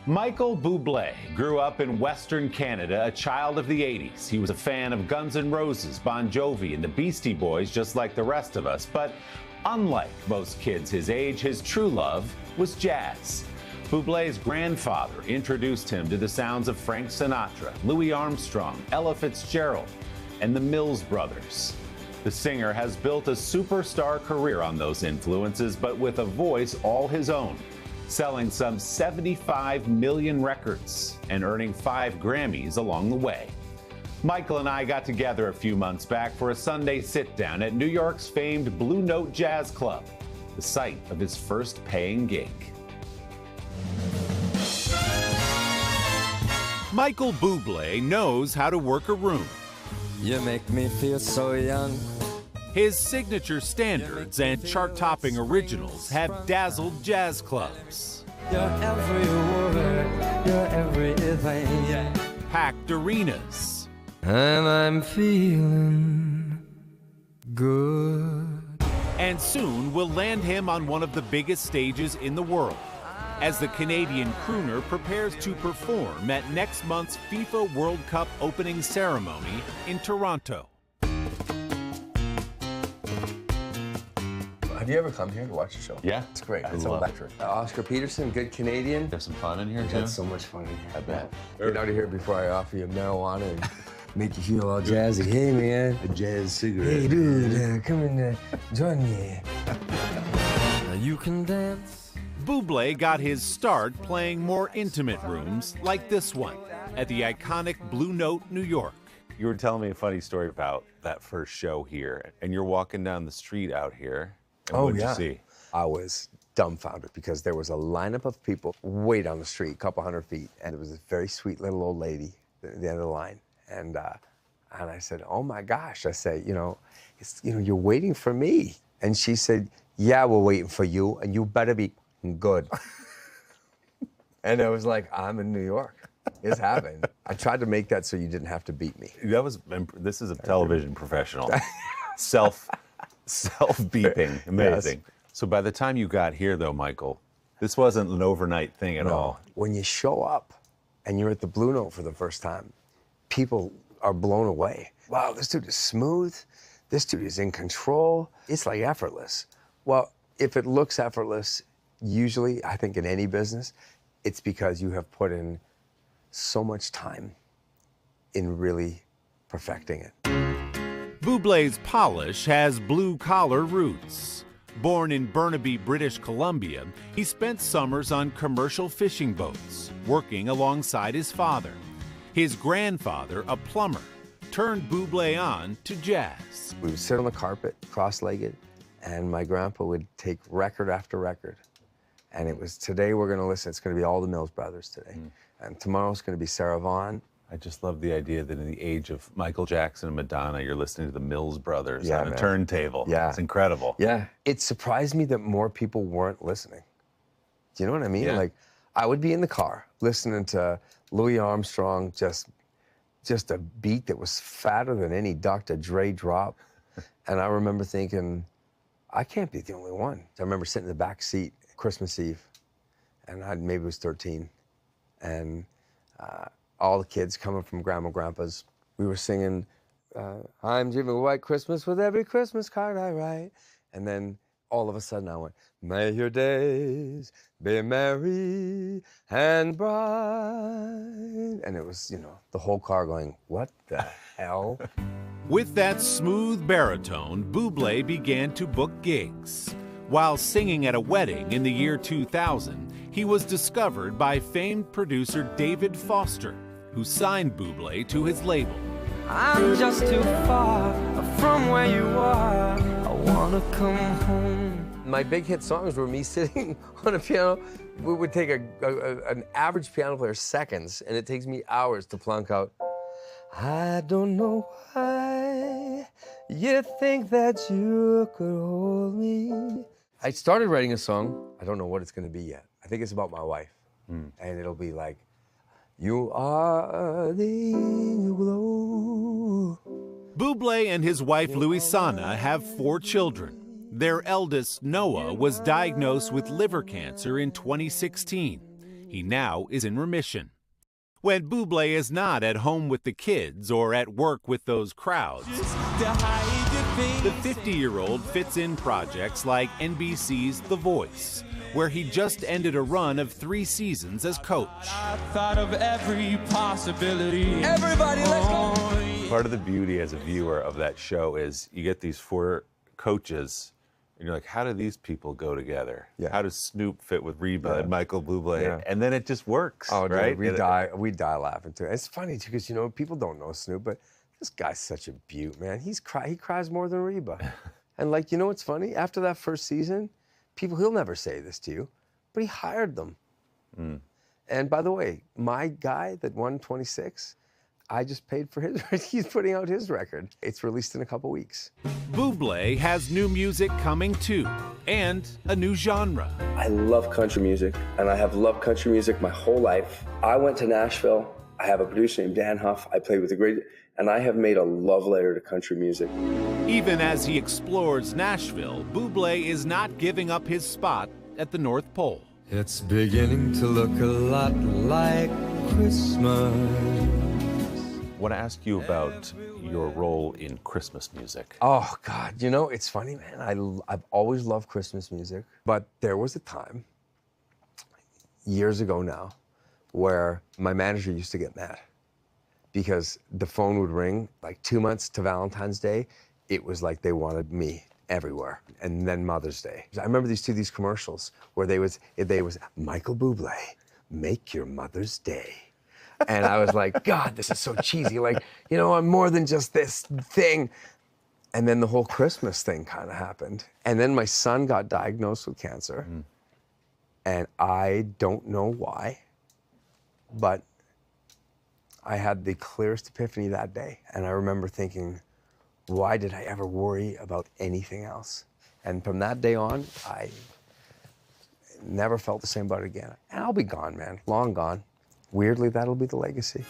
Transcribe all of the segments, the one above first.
Michael Bublé grew up in Western Canada, a child of the 80s. He was a fan of Guns N' Roses, Bon Jovi, and the Beastie Boys, just like the rest of us. But unlike most kids his age, his true love was jazz. Bublé's grandfather introduced him to the sounds of Frank Sinatra, Louis Armstrong, Ella Fitzgerald, and the Mills Brothers. The singer has built a superstar career on those influences, but with a voice all his own, selling some 75 million records and earning 5 Grammys along the way. Michael and I got together a few months back for a Sunday sit-down at New York's famed Blue Note Jazz Club, the site of his first paying gig. Michael Bublé knows how to work a room. You make me feel so young. His signature standards and chart-topping originals have dazzled jazz clubs. You're every word, you're everything. Packed arenas. And I'm feeling good. And soon will land him on one of the biggest stages in the world, as the Canadian crooner prepares to perform at next month's FIFA World Cup opening ceremony in Toronto. Have you ever come here to watch the show? Yeah. It's great. I It's love electric. Oscar Peterson, good Canadian. There's some fun in here, We too. had so much fun in here. I bet. Get out of here before I offer you marijuana and make you feel all jazzy. Hey, man. A jazz cigarette. Hey, dude, come and join me. Now you can dance. Bublé got his start playing more intimate rooms like this one at the iconic Blue Note, New York. You were telling me a funny story about that first show here, and you're walking down the street out here. And Oh, what'd yeah. you see? I was dumbfounded because there was a lineup of people way down the street, a couple hundred feet, and it was a very sweet little old lady at the end of the line. And I said, "Oh my gosh!" I said, "You're waiting for me." And she said, "Yeah, we're waiting for you, and you better be good." And I was like, "I'm in New York. It's happening." I tried to make that so you didn't have to beat me. This is a television professional. Self-beeping, amazing. Yes. So by the time you got here, though, Michael, this wasn't an overnight thing at all. When you show up and you're at the Blue Note for the first time, people are blown away. Wow, this dude is smooth. This dude is in control. It's like effortless. Well, if it looks effortless, usually, I think in any business, it's because you have put in so much time in really perfecting it. Bublé's polish has blue-collar roots. Born in Burnaby, British Columbia, he spent summers on commercial fishing boats, working alongside his father. His grandfather, a plumber, turned Bublé on to jazz. We would sit on the carpet, cross-legged, and my grandpa would take record after record. And it was, today we're going to listen, it's going to be all the Mills Brothers today. And tomorrow's going to be Sarah Vaughan. I just love the idea that in the age of Michael Jackson and Madonna, you're listening to the Mills Brothers on a turntable. Yeah. It's incredible. Yeah. It surprised me that more people weren't listening. Do you know what I mean? Yeah. Like, I would be in the car listening to Louis Armstrong, just a beat that was fatter than any Dr. Dre drop. And I remember thinking, I can't be the only one. I remember sitting in the back seat Christmas Eve, and I maybe was 13. And all the kids coming from Grandma and Grandpa's, we were singing, I'm dreaming of a white Christmas with every Christmas card I write. And then all of a sudden I went, may your days be merry and bright. And it was, the whole car going, what the hell? With that smooth baritone, Bublé began to book gigs. While singing at a wedding in the year 2000, he was discovered by famed producer David Foster, who signed Bublé to his label. I'm just too far from where you are. I wanna come home. My big hit songs were me sitting on a piano. We would take an average piano player seconds, and it takes me hours to plunk out, I don't know why you think that you could hold me. I started writing a song. I don't know what it's going to be yet. I think it's about my wife. And it'll be like, you are the glow. Bublé and his wife Louisana have 4 children. Their eldest, Noah, was diagnosed with liver cancer in 2016. He now is in remission. When Bublé is not at home with the kids or at work with those crowds, the 50-year-old fits in projects like NBC's The Voice, where he just ended a run of 3 seasons as coach. I thought of every possibility. Everybody, let's go! Part of the beauty as a viewer of that show is you get these 4 coaches, and you're like, how do these people go together? Yeah. How does Snoop fit with Reba and Michael Bublé? Yeah. And then it just works, Oh, dude, right? we die laughing too. It's funny too, because people don't know Snoop, but this guy's such a beaut, man. He cries more than Reba. And what's funny? After that first season, he'll never say this to you, but he hired them. And by the way, my guy that won 26, I just paid for his. He's putting out his record. It's released in a couple weeks. Bublé has new music coming too, and a new genre. I love country music, and I have loved country music my whole life. I went to Nashville. I have a producer named Dan Huff. I played with the great, and I have made a love letter to country music. Even as he explores Nashville, Bublé is not giving up his spot at the North Pole. It's beginning to look a lot like Christmas. I want to ask you about your role in Christmas music. Oh, God, it's funny, man. I've always loved Christmas music, but there was a time, years ago now, where my manager used to get mad because the phone would ring, 2 months to Valentine's Day. It was like they wanted me everywhere. And then Mother's Day. I remember these commercials where they was Michael Bublé, make your Mother's Day. And I was like, God, this is so cheesy. I'm more than just this thing. And then the whole Christmas thing kind of happened. And then my son got diagnosed with cancer. And I don't know why, but I had the clearest epiphany that day. And I remember thinking, why did I ever worry about anything else? And from that day on, I never felt the same about it again. And I'll be gone, man, long gone. Weirdly, that'll be the legacy.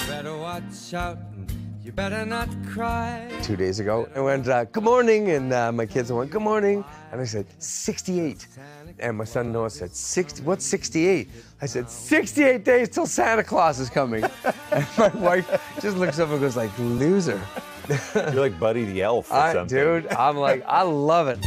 Better watch out, you better not cry. 2 days ago, I went, good morning, and my kids went, good morning. And I said, 68. And my son Noah said, 60, what's 68? I said, 68 days till Santa Claus is coming. And my wife just looks up and goes like, loser. You're like Buddy the Elf or something. Dude, I'm like, I love it.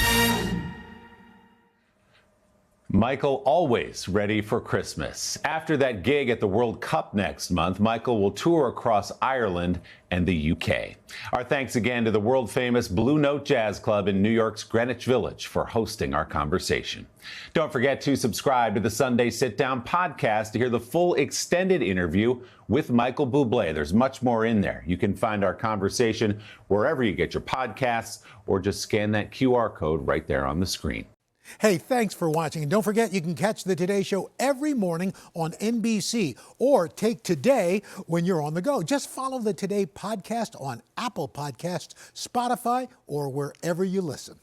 Michael always ready for Christmas. After that gig at the World Cup next month, Michael will tour across Ireland and the UK. Our thanks again to the world-famous Blue Note Jazz Club in New York's Greenwich Village for hosting our conversation. Don't forget to subscribe to the Sunday Sit Down podcast to hear the full extended interview with Michael Bublé. There's much more in there. You can find our conversation wherever you get your podcasts or just scan that QR code right there on the screen. Hey, thanks for watching. And don't forget, you can catch the Today Show every morning on NBC or take Today when you're on the go. Just follow the Today podcast on Apple Podcasts, Spotify, or wherever you listen.